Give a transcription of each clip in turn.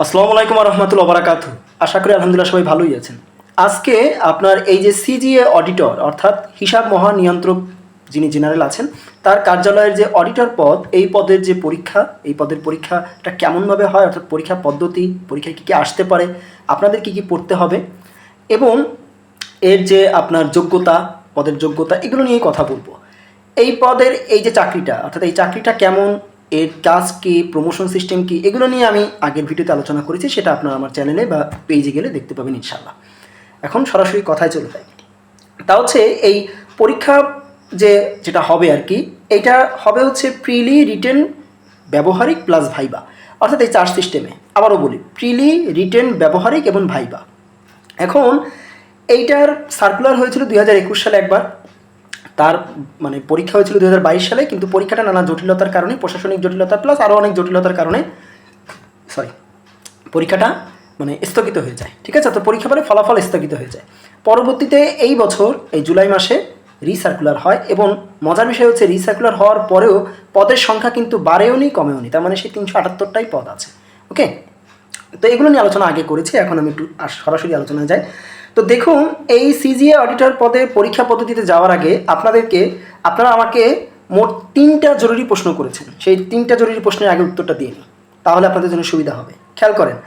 আসসালামু আলাইকুম ওয়া রাহমাতুল্লাহি ওয়া বারাকাতুহু। আশা করি আলহামদুলিল্লাহ সবাই ভালোই আছেন। আজকে আপনার এই যে সিজিএ অডিটর অর্থাৎ হিসাব মহানিয়ন্ত্রক যিনি জেনারেল আছেন তার কার্যালয়ের যে অডিটর পদ, এই পদের যে পরীক্ষা, এই পদের পরীক্ষাটা কেমনভাবে হয়, অর্থাৎ পরীক্ষা পদ্ধতি, পরীক্ষায় কী কী আসতে পারে, আপনাদের কী কী পড়তে হবে এবং এর যে আপনার যোগ্যতা, পদের যোগ্যতা, এগুলো নিয়েই কথা বলবো। এই পদের এই যে চাকরিটা, অর্থাৎ এই চাকরিটা কেমন, এর কাজ কী, প্রমোশন সিস্টেম কী, এগুলো নিয়ে আমি আগের ভিডিওতে আলোচনা করেছি। সেটা আপনারা আমার চ্যানেলে বা পেজে গেলে দেখতে পাবেন ইনশাল্লাহ। এখন সরাসরি কথায় চলে যাই। তা হচ্ছে এই পরীক্ষা যেটা হবে আর কি, এইটা হবে হচ্ছে প্রিলি, রিটেন, ব্যবহারিক প্লাস ভাইবা, অর্থাৎ এই 4 সিস্টেমে। আবারও বলি, প্রিলি, রিটেন, ব্যবহারিক এবং ভাইবা। এখন এইটার সার্কুলার হয়েছিল 2021 সালে একবার, তার মানে পরীক্ষা হয়েছিল 2022 সালে, কিন্তু পরীক্ষাটা নানা জটিলতার কারণে, প্রশাসনিক জটিলতা প্লাস আরও অনেক জটিলতার কারণে পরীক্ষাটা মানে স্থগিত হয়ে যায়। ঠিক আছে, তো পরীক্ষা পরে ফলাফল স্থগিত হয়ে যায়। পরবর্তীতে এই বছর এই জুলাই মাসে রিসার্কুলার হয়, এবং মজার বিষয় হচ্ছে রিসার্কুলার হওয়ার পরেও পদের সংখ্যা কিন্তু বাড়েওনি কমেওনি, তার মানে সেই 378টাই পদ আছে। ওকে, তো এগুলো নিয়ে আলোচনা আগে করেছি, এখন আমি একটু সরাসরি আলোচনায় যাই। তো দেখুন, এই সিজিএ অডিটর পদে পরীক্ষা পদ্ধতিতে যাওয়ার আগে আপনারা আমাকে মোট 3টা জরুরি প্রশ্ন করেছেন। সেই 3টা জরুরি প্রশ্নের আগে উত্তরটা দিয়ে নিই, তাহলে আপনাদের জন্য সুবিধা হবে। খেয়াল করেন,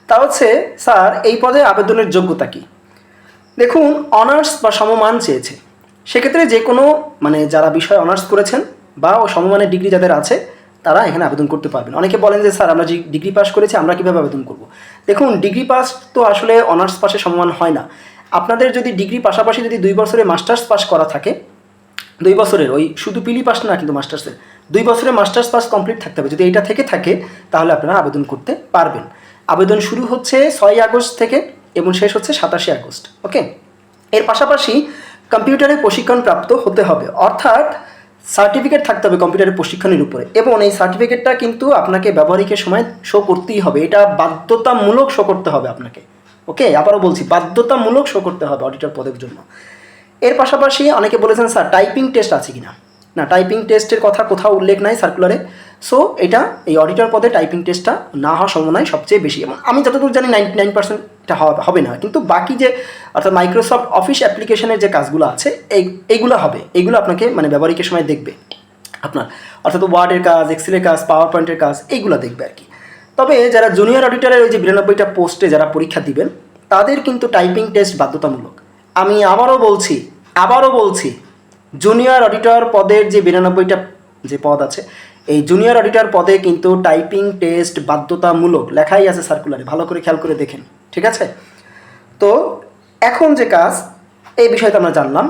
তা হচ্ছে, স্যার এই পদে আবেদনের যোগ্যতা কী? দেখুন, অনার্স বা সমমান চেয়েছে। সেক্ষেত্রে যে কোনো মানে যারা বিষয় অনার্স করেছেন বা সমমানের ডিগ্রি যাদের আছে তারা এখানে আবেদন করতে পারবেন। অনেকে বলেন যে স্যার আমরা যে ডিগ্রি পাস করেছি আমরা কীভাবে আবেদন করব? দেখুন, ডিগ্রি পাস তো আসলে অনার্স পাশে সমমান হয় না। আপনাদের যদি ডিগ্রি পাশাপাশি যদি 2 বছরের মাস্টার্স পাস করা থাকে, 2 বছরের, ওই শুধু পিলি পাস না কিন্তু মাস্টার্সের 2 বছরের মাস্টার্স পাস কমপ্লিট থাকতে হবে। যদি এইটা থেকে থাকে তাহলে আপনারা আবেদন করতে পারবেন। আবেদন শুরু হচ্ছে 6 আগস্ট থেকে এবং শেষ হচ্ছে 27 আগস্ট। ওকে, এর পাশাপাশি কম্পিউটারে প্রশিক্ষণ প্রাপ্ত হতে হবে, অর্থাৎ সার্টিফিকেট থাকতে হবে কম্পিউটারের প্রশিক্ষণের উপরে, এবং এই সার্টিফিকেটটা কিন্তু আপনাকে ব্যবহারিকের সময় শো করতেই হবে। এটা বাধ্যতামূলক শো করতে হবে আপনাকে। ওকে, আবারও বলছি, বাধ্যতামূলক শো করতে হবে অডিটর পদের জন্য। এর পাশাপাশি অনেকে বলেছেন স্যার টাইপিং টেস্ট আছে কি না? না, টাইপিং টেস্টের কথা কোথাও উল্লেখ নাই সার্কুলারে। সো এটা এই অডিটর পদে টাইপিং টেস্টটা না হওয়ার সম্ভাবনাই সবচেয়ে বেশি, এবং আমি যতদূর জানি 99% এটা হবে না, কিন্তু বাকি যে অর্থাৎ মাইক্রোসফট অফিস অ্যাপ্লিকেশনের যে কাজগুলো আছে এইগুলো হবে, এইগুলো আপনাকে মানে ব্যবহারিকের সময় দেখবে আপনার, অর্থাৎ ওয়ার্ডের কাজ, এক্সেলের কাজ, পাওয়ার পয়েন্টের কাজ, এইগুলো দেখবে আর কি। তবে যারা জুনিয়র অডিটরের ওই যে 92টা পোস্টে যারা পরীক্ষা দিবেন তাদের কিন্তু টাইপিং টেস্ট বাধ্যতামূলক। আমি আবারও বলছি, জুনিয়র অডিটর পদের যে 92টা যে পদ আছে, এই জুনিয়র অডিটর পদে কিন্তু টাইপিং টেস্ট বাধ্যতামূলক, লেখাই আছে সার্কুলারে, ভালো করে খেয়াল করে দেখেন। ঠিক আছে, তো এখন যে কাজ, এই বিষয়টা আমরা জানলাম।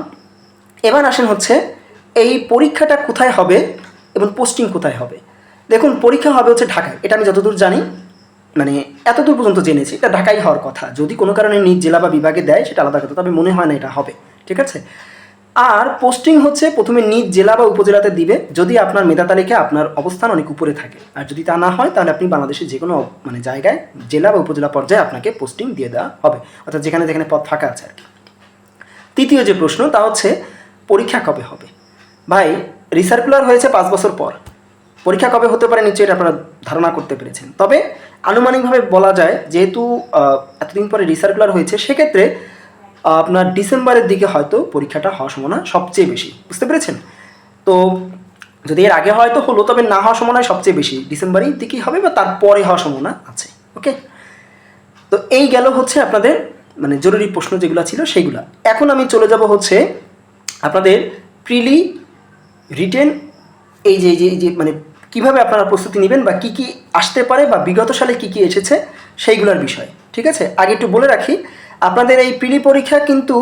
এবার আসেন হচ্ছে এই পরীক্ষাটা কোথায় হবে এবং পোস্টিং কোথায় হবে। দেখুন, পরীক্ষা হবে হচ্ছে ঢাকায়, এটা আমি যতদূর জানি, মানে এতদূর পর্যন্ত জেনেছি এটা ঢাকাই হওয়ার কথা। যদি কোনো কারণে নিজ জেলা বা বিভাগে দেয় সেটা আলাদা কথা, তবে মনে হয় না এটা হবে। ঠিক আছে, আর পোস্টিং হচ্ছে প্রথমে নিজ জেলা বা উপজেলাতে দিবে যদি আপনার মেধা তালিকায় আপনার অবস্থান অনেক উপরে থাকে, আর যদি তা না হয় তাহলে আপনি বাংলাদেশের যে কোনো মানে জায়গায় জেলা বা উপজেলা পর্যায়ে আপনাকে পোস্টিং দিয়ে দেওয়া হবে, অর্থাৎ যেখানে যেখানে পদ ফাঁকা আছে আর কি। তৃতীয় যে প্রশ্ন, তা হচ্ছে পরীক্ষা কবে হবে। ভাই, রিসার্কুলার হয়েছে 5 বছর পর, পরীক্ষা কবে হতে পারে নিশ্চয়ই আপনারা ধারণা করতে পেরেছেন। তবে আনুমানিকভাবে বলা যায়, যেহেতু এতদিন পরে রিসার্কুলার হয়েছে, সেক্ষেত্রে আপনার ডিসেম্বরের দিকে হয়তো পরীক্ষাটা হওয়ার সম্ভাবনা সবচেয়ে বেশি। বুঝতে পেরেছেন? তো যদি এর আগে হয়তো হলো, তবে না হওয়ার সম্ভাবনা সবচেয়ে বেশি ডিসেম্বরের দিকেই হবে বা তারপরে হওয়ার সম্ভাবনা আছে। ওকে, তো এই গেল হচ্ছে আপনাদের মানে জরুরি প্রশ্ন যেগুলো ছিল সেইগুলা। এখন আমি চলে যাব হচ্ছে আপনাদের প্রিলি, রিটেন, এই যে মানে কীভাবে আপনারা প্রস্তুতি নেবেন বা কী কী আসতে পারে বা বিগত সালে কী কী এসেছে সেইগুলোর বিষয়। ঠিক আছে, আগে একটু বলে রাখি, আপনাদের এই প্রিলি পরীক্ষা কিন্তু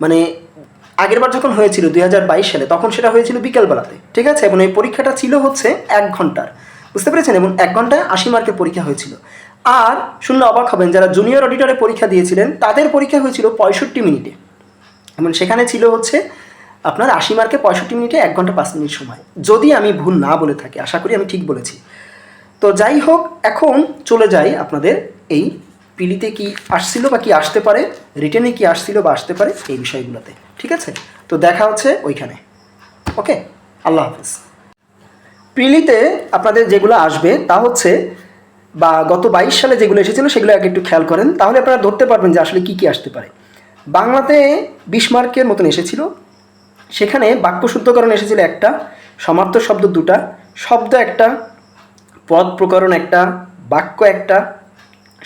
মানে আগেরবার যখন হয়েছিল 2022 সালে, তখন সেটা হয়েছিল বিকেলবেলাতে। ঠিক আছে, এবং এই পরীক্ষাটা ছিল হচ্ছে 1 ঘন্টার। বুঝতে পেরেছেন? এবং 1 ঘন্টায় 80 মার্কের পরীক্ষা হয়েছিল। আর শুনলে অবাক হবেন, যারা জুনিয়র অডিটরে পরীক্ষা দিয়েছিলেন তাদের পরীক্ষা হয়েছিল 65 মিনিটে, এবং সেখানে ছিল হচ্ছে আপনার 80 মার্কে 65 মিনিটে 1 ঘন্টা 5 মিনিট সময়, যদি আমি ভুল না বলে থাকি। আশা করি আমি ঠিক বলেছি। তো যাই হোক, এখন চলে যাই আপনাদের এই পিলিতে কি আসছিল বা কি আসতে পারে, রিটেনে কি আসছিল বা আসতে পারে, এই বিষয়গুলোতে। ঠিক আছে, তো দেখা হচ্ছে ওইখানে। ওকে, আল্লাহ হাফিজ। প্রিলিতে আপনাদের যেগুলো আসবে তা হচ্ছে বা গত 22 সালে যেগুলো এসেছিলো সেগুলো আগে একটু খেয়াল করেন, তাহলে আপনারা ধরতে পারবেন যে আসলে কী কী আসতে পারে। বাংলাতে 20 মার্কের মতন এসেছিল, সেখানে বাক্য শুদ্ধকরণ এসেছিল একটা, সমার্থক শব্দ দুটা, শব্দ একটা, পদ প্রকরণ একটা, বাক্য একটা,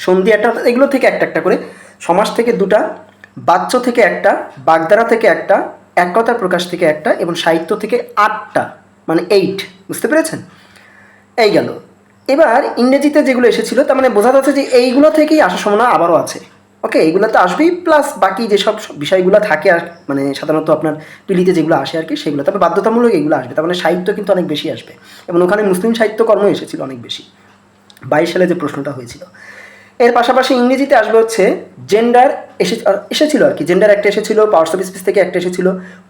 সন্ধি একটা, এগুলো থেকে একটা একটা করে, সমাস থেকে দুটা, বাচ্য থেকে একটা, বাগধারা থেকে একটা, এক কথার প্রকাশ থেকে একটা, এবং সাহিত্য থেকে 8টা, মানে 8। বুঝতে পেরেছেন? এই গেল। এবার ইংরেজিতে যেগুলো এসেছিলো তার মানে বোঝা যাচ্ছে যে এইগুলো থেকেই আসার সম্ভাবনা আবারও আছে। ওকে, এইগুলো তো আসবেই, প্লাস বাকি যেসব বিষয়গুলো থাকে আর মানে সাধারণত আপনার পিলিতে যেগুলো আসে আর কি সেগুলো, তবে বাধ্যতামূলক এগুলো আসবে। তার মানে সাহিত্য কিন্তু অনেক বেশি আসবে, এবং ওখানে মুসলিম সাহিত্যকর্ম এসেছিল অনেক বেশি 22 সালে যে প্রশ্নটা হয়েছিল। এর পাশাপাশি ইংরেজিতে আসবে হচ্ছে জেন্ডার এসেছিল আর কি, জেন্ডার একটা এসেছিল, পাওয়ার্স অফ স্পিচ থেকে একটা এসেছিল,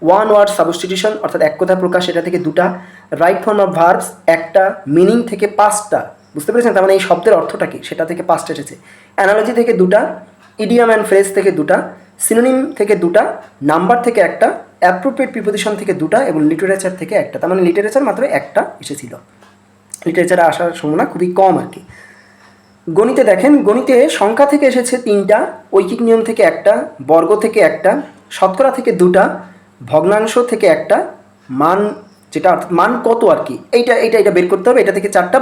ওয়ান ওয়ার্ড সাবস্টিটিউশন অর্থাৎ এক কথা প্রকাশ, এটা থেকে দুটা, রাইট ফর্ম অফ ভার্বস একটা, মিনিং থেকে 5টা। বুঝতে পেরেছেন? তার মানে এই শব্দের অর্থটা কি সেটা থেকে 5টা এসেছে, অ্যানালজি থেকে দুটা, ইডিয়াম অ্যান্ড ফ্রেজ থেকে দুটা, সিনোনিম থেকে দুটা, নাম্বার থেকে একটা, অ্যাপ্রোপ্রিয়েট প্রিপোজিশন থেকে দুটা, এবং লিটারেচার থেকে একটা। তার মানে লিটারেচার মাত্র একটা এসেছিল, লিটারেচারে আসার সম্ভাবনা খুবই কম আর কি। গণিতে দেখেন, গণিতে সংখ্যা থেকে এসেছে 3টা, ঐকিক নিয়ম থেকে একটা, বর্গ থেকে একটা, শতকরা থেকে দুটা, ভগ্নাংশ থেকে একটা, মান যেটা মান কত আর কি, এইটা বের করতে হবে, এটা থেকে 4টা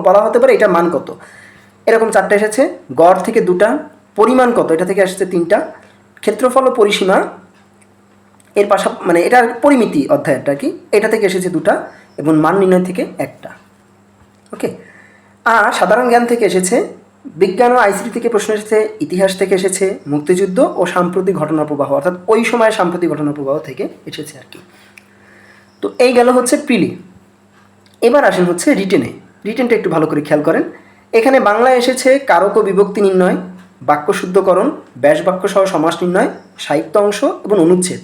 বলা হতে পারে এটা মান কত, এরকম 4টা এসেছে। গড় থেকে দুটা, পরিমাণ কত এটা থেকে এসেছে 3টা, ক্ষেত্রফল ও পরিসীমা এর মানে এটার পরিমিতি অধ্যায়টা কি, এটা থেকে এসেছে দুটা, এবং মান নির্ণয় থেকে একটা। ওকে, আর সাধারণ জ্ঞান থেকে এসেছে, বিজ্ঞান ও আইসিটি থেকে প্রশ্ন এসেছে, ইতিহাস থেকে এসেছে, মুক্তিযুদ্ধ ও সাম্প্রতিক ঘটনা প্রবাহ অর্থাৎ ওই সময়ের সাম্প্রতিক ঘটনা প্রবাহ থেকে এসেছে আর কি। তো এই গেল হচ্ছে প্রিলি। এবার আসেন হচ্ছে রিটেনে। রিটেনটা একটু ভালো করে খেয়াল করেন। এখানে বাংলায় এসেছে কারক ও বিভক্তি নির্ণয়, বাক্য শুদ্ধকরণ, ব্যাস বাক্য সহ সমাস নির্ণয়, সাহিত্য অংশ এবং অনুচ্ছেদ।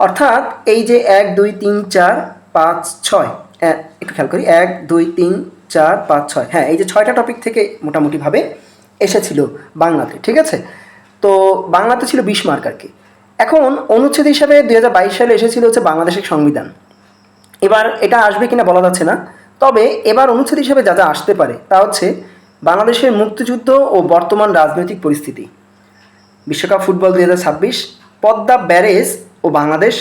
অর্থাৎ এই যে 1 2 3 4 5 6, একটু খেয়াল করি, 1 2 3 4 5 6, হ্যাঁ এই যে 6টা টপিক থেকে মোটামুটিভাবে এসেছিল বাংলাতে। ঠিক আছে, তো বাংলাতে ছিল 20 মার্ক আর কি। এখন অনুচ্ছেদ হিসাবে 2022 সালে এসেছিল হচ্ছে বাংলাদেশের সংবিধান। এবার এটা আসবে কিনা বলা যাচ্ছে না, তবে এবার অনুচ্ছেদ হিসেবে যা যা আসতে পারে তা হচ্ছে বাংলাদেশের মুক্তিযুদ্ধ ও বর্তমান রাজনৈতিক পরিস্থিতি, বিশ্বকাপ ফুটবল 2026, পদ্মা ব্যারেজ ও বাংলাদেশ,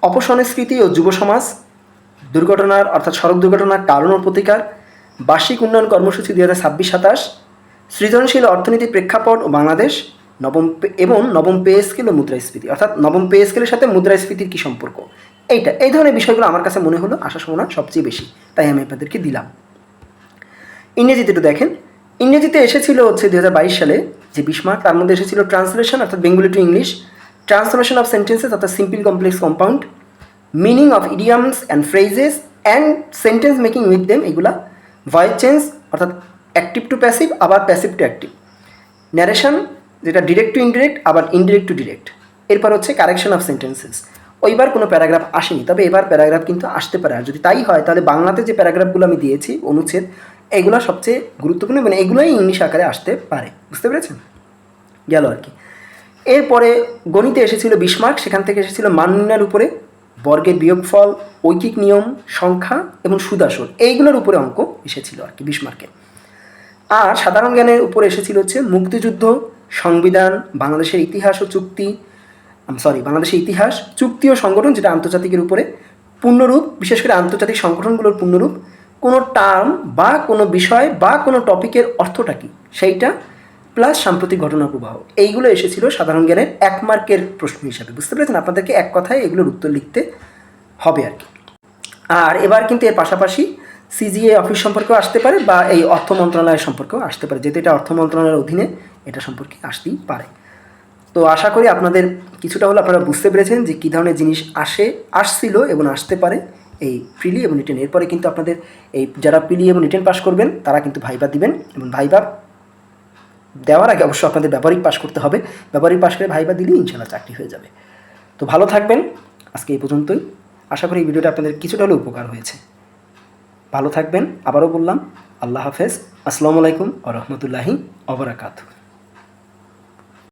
অপসংস্কৃতি ও যুব সমাজ, দুর্ঘটনার অর্থাৎ সড়ক দুর্ঘটনার কারণ ও প্রতিকার, বার্ষিক উন্নয়ন কর্মসূচি 2026-27, সৃজনশীল অর্থনীতি প্রেক্ষাপট ও বাংলাদেশ, নবম পে স্কেল ও মুদ্রাস্ফীতি অর্থাৎ নবম পে স্কেলের সাথে মুদ্রাস্ফীতির কী সম্পর্ক, এই ধরনের বিষয়গুলো আমার কাছে মনে হলো আসার সম্ভাবনা সবচেয়ে বেশি, তাই আমি আপনাদেরকে দিলাম। ইংরেজিতে একটু দেখেন, ইংরেজিতে এসেছিল হচ্ছে 2022 সালে যে 20 মার্ক, তার মধ্যে এসেছিল ট্রান্সলেশন অর্থাৎ Bengali to English, transformation of sentences অর্থাৎ simple complex compound, meaning of idioms and phrases and sentence making with them, এগুলা, ভয়েস চেঞ্জ অর্থাৎ অ্যাক্টিভ টু প্যাসিভ আবার প্যাসিভ টু অ্যাক্টিভ, ন্যারেশন যেটা ডিরেক্ট টু ইনডিরেক্ট আবার indirect to direct, এরপর হচ্ছে correction of sentences. ওইবার কোনো paragraph আসেনি, তবে এবার প্যারাগ্রাফ কিন্তু আসতে পারে। আর যদি তাই হয় তাহলে বাংলাতে যে প্যারাগ্রাফগুলো আমি দিয়েছি অনুচ্ছেদ, এগুলো সবচেয়ে গুরুত্বপূর্ণ, মানে এগুলোই ইংলিশ আকারে আসতে পারে। বুঝতে পেরেছেন? গেল আর কি। এরপরে গণিতে এসেছিল 20 মার্ক, সেখান থেকে এসেছিল মান নির্ণয়ের উপরে, বর্গের বিয়োগফল, ঐকিক নিয়ম, সংখ্যা এবং সুদাসর, এইগুলোর উপরে অঙ্ক এসেছিল আর কি 20 মার্কে। আর সাধারণ জ্ঞানের উপরে এসেছিল হচ্ছে মুক্তিযুদ্ধ, সংবিধান, বাংলাদেশের ইতিহাস ও চুক্তি, বাংলাদেশের ইতিহাস, চুক্তি ও সংগঠন যেটা আন্তর্জাতিকের উপরে, পূর্ণরূপ, বিশেষ করে আন্তর্জাতিক সংগঠনগুলোর পূর্ণরূপ, কোনো টার্ম বা কোনো বিষয় বা কোনো টপিকের অর্থটা কী সেইটা, প্লাস সাম্প্রতিক ঘটনা প্রবাহ, এইগুলো এসেছিল সাধারণ জ্ঞানের 1 মার্কের প্রশ্ন হিসাবে। বুঝতে পেরেছেন? আপনাদেরকে এক কথায় এগুলোর উত্তর লিখতে হবে আর কি। আর এবার কিন্তু এর পাশাপাশি সিজিএ অফিস সম্পর্কেও আসতে পারে বা এই অর্থ মন্ত্রণালয়ের সম্পর্কেও আসতে পারে, যেহেতু এটা অর্থ মন্ত্রণালয়ের অধীনে, এটা সম্পর্কে আসতেই পারে। তো আশা করি আপনাদের কিছুটা হলো আপনারা বুঝতে পেরেছেন যে কী ধরনের জিনিস আসছিল এবং আসতে পারে এই প্রিলি এবং রিটেন। এরপরে কিন্তু আপনাদের এই যারা প্রিলি এবং রিটেন পাস করবেন তারা কিন্তু ভাইবা দিবেন, এবং ভাইবা দেওয়ার আগে অবশ্যই আপনাদের ব্যবহারিক পাস করতে হবে। ব্যবহারিক পাস করে ভাইবা দিলেই ইনশাআল্লাহ চাকরি হয়ে যাবে। তো ভালো থাকবেন, আজকে এই পর্যন্তই। আশা করি এই ভিডিওটা আপনাদের কিছুটা হলেও উপকার হয়েছে। ভালো থাকবেন, আবারও বললাম আল্লাহ হাফেজ, আসসালামু আলাইকুম ওয়া রাহমাতুল্লাহি ওয়া বারাকাতুহু।